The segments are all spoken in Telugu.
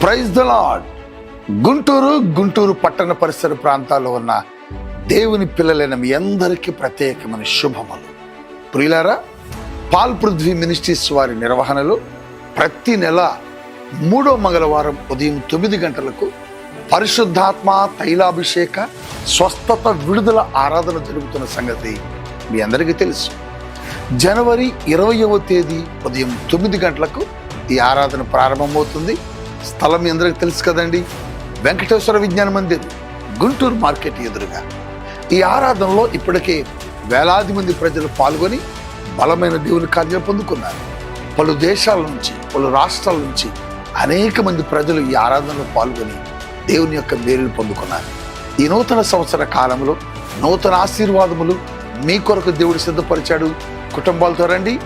Praise the lord. గుంటూరు పట్టణ పరిసర ప్రాంతాల్లో ఉన్న దేవుని పిల్లలైన మీ అందరికీ ప్రత్యేకమైన శుభములు. ప్రియులారా, పాల్ పృథ్వీ మినిస్ట్రీస్ వారి నిర్వహణలో ప్రతి నెల 3వ మంగళవారం ఉదయం 9 గంటలకు పరిశుద్ధాత్మ తైలాభిషేక స్వస్థత విడుదల ఆరాధన జరుగుతున్న సంగతి మీ అందరికీ తెలుసు. జనవరి 20వ తేదీ ఉదయం 9 గంటలకు ఈ ఆరాధన ప్రారంభమవుతుంది. స్థలం మీ అందరికీ తెలుసు కదండి, వెంకటేశ్వర విజ్ఞాన మందిర్, గుంటూరు మార్కెట్ ఎదురుగా. ఈ ఆరాధనలో ఇప్పటికే వేలాది మంది ప్రజలు పాల్గొని బలమైన దేవుని కార్యాలు పొందుకున్నారు. పలు దేశాల నుంచి, పలు రాష్ట్రాల నుంచి అనేక మంది ప్రజలు ఈ ఆరాధనలో పాల్గొని దేవుని యొక్క మేలును పొందుకున్నారు. ఈ నూతన సంవత్సర కాలంలో నూతన ఆశీర్వాదములు మీ కొరకు దేవుడు సిద్ధపరిచాడు. కుటుంబాలతో రండి,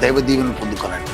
దైవ దీవెనను పొందుకోనండి.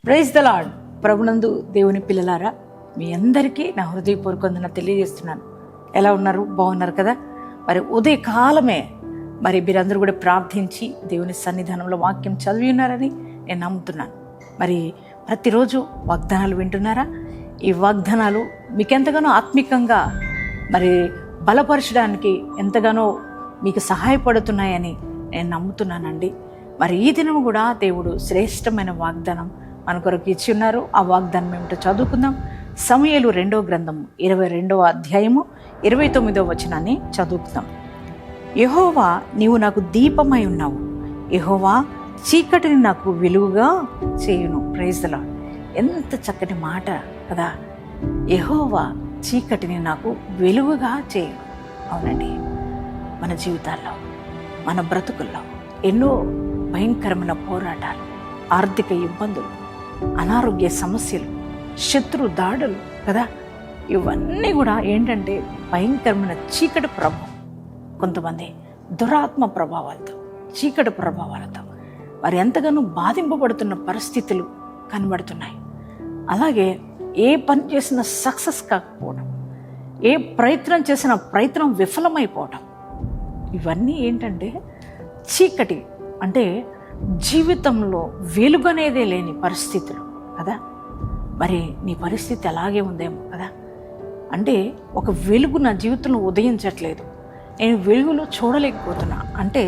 Praise the Lord. ప్రభునందు దేవుని పిల్లలారా, మీ అందరికీ నా హృదయపూర్వకంగా తెలియజేస్తున్నాను. ఎలా ఉన్నారు? బాగున్నారు కదా? మరి ఉదయకాలమే మరి మీరందరూ కూడా ప్రార్థించి దేవుని సన్నిధానంలో వాక్యం చదివి ఉన్నారని నేను నమ్ముతున్నాను. మరి ప్రతిరోజు వాగ్దానాలు వింటున్నారా? ఈ వాగ్దానాలు మీకు ఎంతగానో ఆత్మికంగా మరి బలపరచడానికి ఎంతగానో మీకు సహాయపడుతున్నాయని నేను నమ్ముతున్నానండి. మరి ఈ దినం కూడా దేవుడు శ్రేష్టమైన వాగ్దానం మన కొరకు ఇచ్చి ఉన్నారు. ఆ వాగ్దానం ఏమిటో చదువుకుందాం. సమూయేలు 2వ గ్రంథము 22వ అధ్యాయము 29వ వచనాన్ని చదువుకుందాం. యెహోవా, నీవు నాకు దీపమై ఉన్నావు. యెహోవా, చీకటిని నాకు వెలుగుగా చేయును. Praise the Lord. ఎంత చక్కటి మాట కదా. యెహోవా చీకటిని నాకు వెలుగుగా చేయును. అవునండి, మన జీవితాల్లో, మన బ్రతుకుల్లో ఎన్నో భయంకరమైన పోరాటాలు, ఆర్థిక ఇబ్బందులు, అనారోగ్య సమస్యలు, శత్రు దాడులు కదా, ఇవన్నీ కూడా ఏంటంటే భయంకరమైన చీకటి ప్రభావం. కొంతమంది దురాత్మ ప్రభావాలతో, చీకటి ప్రభావాలతో వారు ఎంతగానో బాధింపబడుతున్న పరిస్థితులు కనబడుతున్నాయి. అలాగే ఏ పని చేసినా సక్సెస్ కాకపోవడం, ఏ ప్రయత్నం చేసిన ప్రయత్నం విఫలమైపోవడం, ఇవన్నీ ఏంటంటే చీకటి, అంటే జీవితంలో వెలుగనేదే లేని పరిస్థితులు కదా. మరి నీ పరిస్థితి అలాగే ఉందేమో కదా. అంటే ఒక వెలుగు నా జీవితంలో ఉదయించట్లేదు, నేను వెలుగులో చూడలేకపోతున్నా, అంటే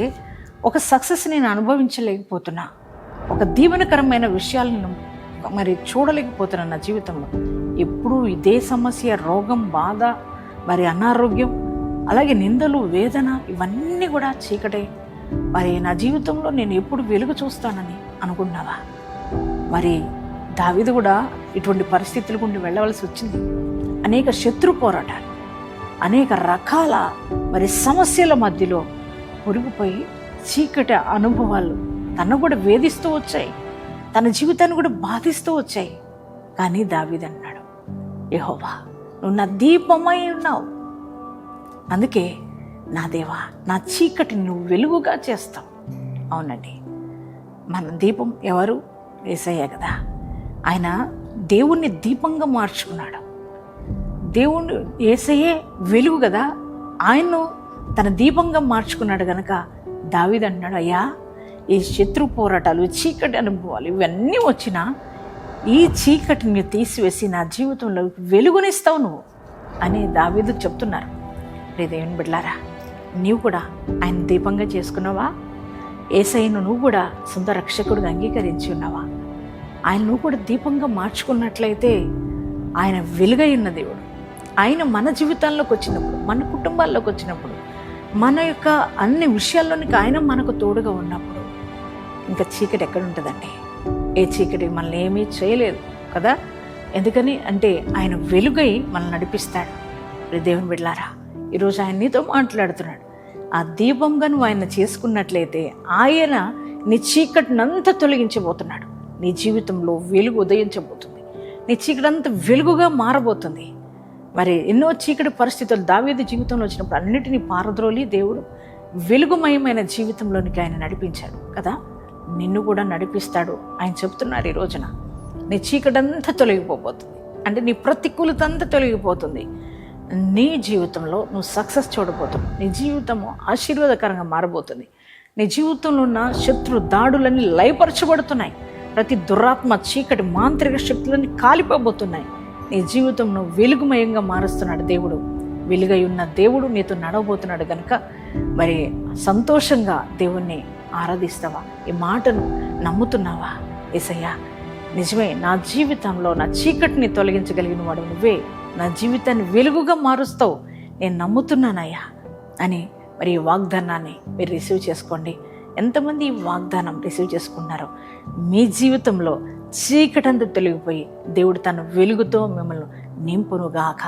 ఒక సక్సెస్ నేను అనుభవించలేకపోతున్నా, ఒక దీవెనకరమైన విషయాలను మరి చూడలేకపోతున్నా నా జీవితంలో. ఎప్పుడూ ఇదే సమస్య, రోగం, బాధ, మరి అనారోగ్యం, అలాగే నిందలు, వేదన, ఇవన్నీ కూడా చీకటే. మరి నా జీవితంలో నేను ఎప్పుడు వెలుగు చూస్తానని అనుకున్నావా? మరి దావీదు కూడా ఇటువంటి పరిస్థితుల గుండి వెళ్ళవలసి వచ్చింది. అనేక శత్రు పోరాటాలు, అనేక రకాల మరి సమస్యల మధ్యలో పొరిగిపోయి చీకటి అనుభవాలు తను కూడా వేధిస్తూ వచ్చాయి, తన జీవితాన్ని కూడా బాధిస్తూ వచ్చాయి. కానీ దావీదు అన్నాడు, యెహోవా, నువ్వు నా దీపమై ఉన్నావు. అందుకే నా దేవా, నా చీకటిని నువ్వు వెలుగుగా చేస్తావు. అవునండి, మన దీపం ఎవరు? యేసయ్య కదా. ఆయన దేవుణ్ణి దీపంగా మార్చుకున్నాడు. దేవుణ్ణి, యేసయ్యే వెలుగు కదా, ఆయన్ను తన దీపంగా మార్చుకున్నాడు కనుక దావీదు అన్నాడు, అయ్యా, ఈ శత్రు పోరాటాలు, చీకటి అనుభవాలు ఇవన్నీ వచ్చినా ఈ చీకటిని తీసివేసి నా జీవితంలో వెలుగునిస్తావు నువ్వు అని దావీదు చెప్తున్నారు. దేవుని బిడ్డలారా, నీవు కూడా ఆయన దీపంగా చేసుకున్నావా? యేసయ్యను నువ్వు కూడా సొంత రక్షకుడిగా అంగీకరించి ఉన్నావా? ఆయన నువ్వు కూడా దీపంగా మార్చుకున్నట్లయితే ఆయన వెలుగై ఉన్న దేవుడు. ఆయన మన జీవితాల్లోకి వచ్చినప్పుడు, మన కుటుంబాల్లోకి వచ్చినప్పుడు, మన యొక్క అన్ని విషయాల్లోనికి ఆయన మనకు తోడుగా ఉన్నప్పుడు ఇంకా చీకటి ఎక్కడ ఉంటుందండి? ఏ చీకటి మనల్ని ఏమీ చేయలేదు కదా. ఎందుకని అంటే ఆయన వెలుగై మనల్ని నడిపిస్తాడు. దేవుని బిడ్డలారా, ఈరోజు ఆయన నీతో మాట్లాడుతున్నాడు. ఆ దీపంగా నువ్వు ఆయన చేసుకున్నట్లయితే ఆయన నీ చీకటినంతా తొలగించబోతున్నాడు. నీ జీవితంలో వెలుగు ఉదయించబోతుంది. నీ చీకటంతా వెలుగుగా మారబోతుంది. మరి ఎన్నో చీకటి పరిస్థితులు దావీదు జీవితంలో వచ్చినప్పుడు అన్నిటినీ పారద్రోలి దేవుడు వెలుగుమయమైన జీవితంలోనికి ఆయన నడిపించాడు కదా. నిన్ను కూడా నడిపిస్తాడు. ఆయన చెప్తున్నారు ఈ రోజున నీ చీకటంతా తొలగిపోతుంది. అంటే నీ ప్రతికూలత అంతా తొలగిపోతుంది. నీ జీవితంలో నువ్వు సక్సెస్ చూడబోతున్నావు. నీ జీవితము ఆశీర్వాదకరంగా మారబోతుంది. నీ జీవితంలో ఉన్న శత్రు దాడులన్నీ లయపరచబడుతున్నాయి. ప్రతి దురాత్మ చీకటి మాంత్రిక శక్తులన్నీ కాలిపోబోతున్నాయి. నీ జీవితంను వెలుగుమయంగా మారుస్తున్నాడు దేవుడు. వెలుగై ఉన్న దేవుడు నీతో నడవబోతున్నాడు కనుక మరి సంతోషంగా దేవుణ్ణి ఆరాధిస్తావా? ఈ మాటను నమ్ముతున్నావా? యేసయ్యా నిజమే, నా జీవితంలో నా చీకటిని తొలగించగలిగిన వాడు నువ్వే, నా జీవితాన్ని వెలుగుగా మారుస్తావు, నేను నమ్ముతున్నానయ్యా అని మరి ఈ వాగ్దానాన్ని మీరు రిసీవ్ చేసుకోండి. ఎంతమంది ఈ వాగ్దానం రిసీవ్ చేసుకున్నారో మీ జీవితంలో చీకటంతా తొలగిపోయి దేవుడు తన వెలుగుతో మిమ్మల్ని నింపునుగాక.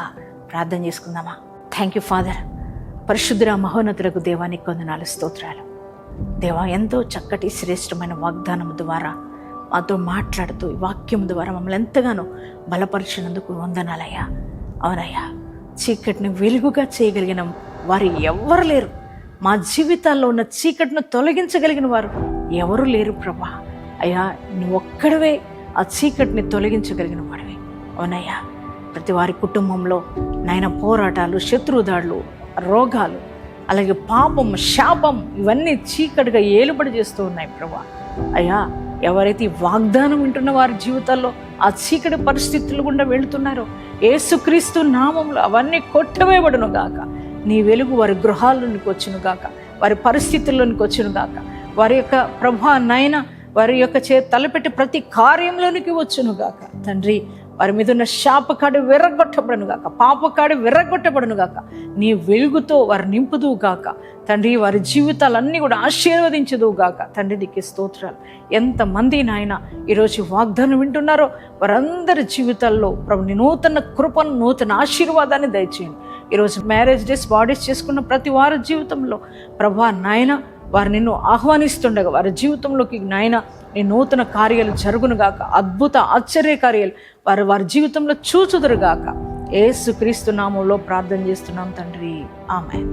ప్రార్థన చేసుకుందామా? Thank you father. పరిశుద్ధ మహోన్నతులకు దేవానికి వందనాలు, స్తోత్రాలు. దేవా, ఎంతో చక్కటి శ్రేష్టమైన వాగ్దానం ద్వారా మాతో మాట్లాడుతూ ఈ వాక్యం ద్వారా మమ్మల్ని ఎంతగానో బలపరిచినందుకు వందనాలయ్యా. అవునయ్యా, చీకటిని వెలుగుగా చేయగలిగిన వారు ఎవ్వరు లేరు. మా జీవితాల్లో ఉన్న చీకటిని తొలగించగలిగిన వారు ఎవరు లేరు ప్రభా. అయ్యా, నువ్వు ఒక్కడవే ఆ చీకటిని తొలగించగలిగిన వాడివి. అవునయ్యా, ప్రతి వారి కుటుంబంలో నాయన పోరాటాలు, శత్రుదాడులు, రోగాలు, అలాగే పాపం, శాపం ఇవన్నీ చీకటిగా ఏలుబడి చేస్తూ ఉన్నాయి ప్రభా. అయ్యా, ఎవరైతే ఈ వాగ్దానం వింటున్న వారి జీవితాల్లో ఆ చీకటి పరిస్థితులు గుండా వెళుతున్నారో యేసుక్రీస్తు నామంలో అవన్నీ కొట్టవేయబడును గాక. నీ వెలుగు వారి గృహాల్లోనికి వచ్చును గాక, వారి పరిస్థితుల్లోనికి వచ్చును గాక. వారి యొక్క ప్రభా నాయన వారి యొక్క తలపెట్టి ప్రతి కార్యంలోనికి వచ్చును గాక. తండ్రి, వారి మీద ఉన్న శాపకాడు విర్రగొట్టబడును గాక, పాపకాడు విర్రగొట్టబడును గాక. నీ వెలుగుతో వారు నింపుదువు గాక. తండ్రి, వారి జీవితాలన్నీ కూడా ఆశీర్వదించదువు గాక. తండ్రి, నీకు స్తోత్రాలు. ఎంతమంది నాయన ఈరోజు వాగ్దానం వింటున్నారో వారందరి జీవితాల్లో ప్రభు నీ నూతన కృపను, నూతన ఆశీర్వాదాన్ని దయచేయండి. ఈరోజు మ్యారేజ్ డేస్, బాడీస్ చేసుకున్న ప్రతి వారి జీవితంలో ప్రభా నాయన వారు నిన్ను ఆహ్వానిస్తుండగా వారి జీవితంలోకి నాయన నీ నూతన కార్యాలు జరుగునుగాక. అద్భుత ఆశ్చర్య కార్యాలు వారి జీవితంలో చూచుదురుగాక. యేసుక్రీస్తు నామములో ప్రార్థన చేస్తున్నాం తండ్రి, ఆమేన్.